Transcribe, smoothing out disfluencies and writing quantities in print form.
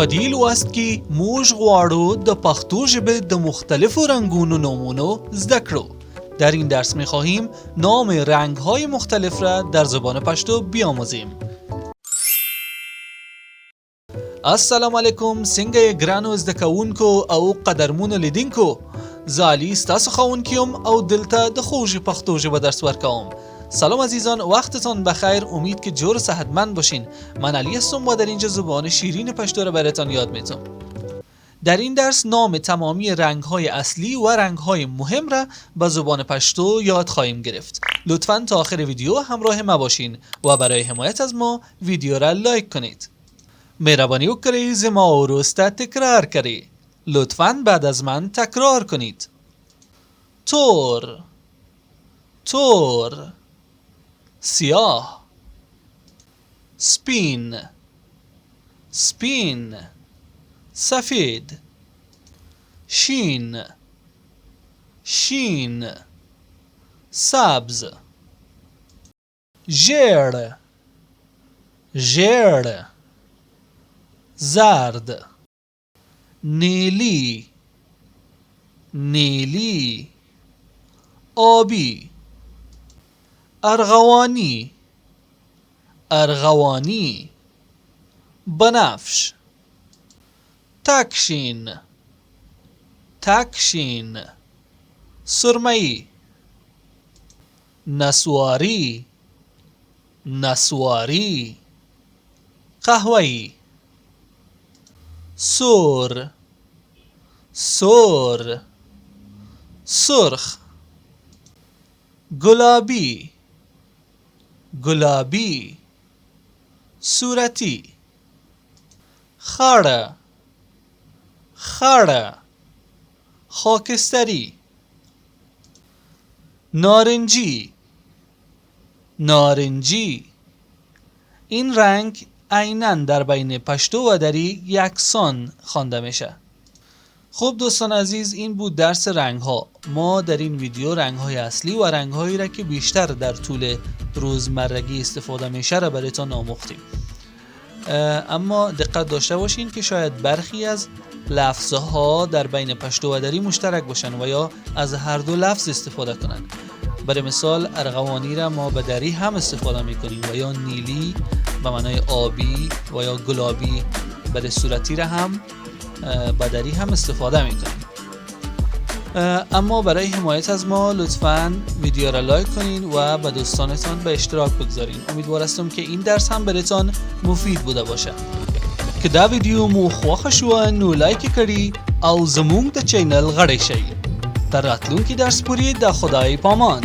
په دې لوست کې موږ غواړو د پښتو ژبې د مختلفو رنگونو نومونو زده کړو. در این درس می‌خواهیم نام رنگ‌های مختلف را در زبان پشتو بیاموزیم. السلام علیکم، څنګه ګرانو زده کوونکو او قدرمنو لیدونکو. زه علي ستاسو ښوونکی یم او دلته د خوږې پښتو ژبه درس ورکوم. سلام عزیزان، وقتتان بخیر. امید که جور و صحتمند باشین. من علی هستم و در اینجا زبان شیرین پشتو را براتان یاد می‌دم. در این درس نام تمامی رنگ‌های اصلی و رنگ‌های مهم را به زبان پشتو یاد خواهیم گرفت. لطفاً تا آخر ویدیو همراه ما باشین و برای حمایت از ما ویدیو را لایک کنید. مهربانی وکړئ زما وروسته تکرار کړئ. لطفاً بعد از من تکرار کنید. تور، تور، سیاه. سپین، سپین، سفید. شین، شین، سبز. ژرد، ژرد، زرد. نیلی، نیلی، آبی. ارغوانی، ارغوانی، بنفش. تکشین، تکشین، سرمئی. نسواری، نسواری، قهوه‌ای. سور، سور، سرخ. گلابی، گلابی، صورتی. خړ، خړ، خاکستری. نارنجی، نارنجی. این رنگ عیناً در بین پشتو و دری یکسان خوانده میشه. خب دوستان عزیز، این بود درس رنگ ها. ما در این ویدیو رنگ های اصلی و رنگ هایی را که بیشتر در طول روزمرگی استفاده میشه را براتون آموختیم. اما دقت داشته باشین که شاید برخی از لفظ ها در بین پشتو و دری مشترک باشن و یا از هر دو لفظ استفاده کنن. برای مثال ارغوانی را ما به دری هم استفاده میکنیم و یا نیلی به معنای آبی و یا گلابی برای صورتی را هم به دری هم استفاده میکنیم. اما برای حمایت از ما لطفاً ویدیو را لایک کنین و به دوستانتان به اشتراک بگذارین. امیدوار هستم که این درس هم براتان مفید بوده باشه. که دا ویدیو مو خوښه شوه نو لایک کړئ او زموږ د چینل غړي شئ. تر راتلونکي درس پورې د خدای پامان.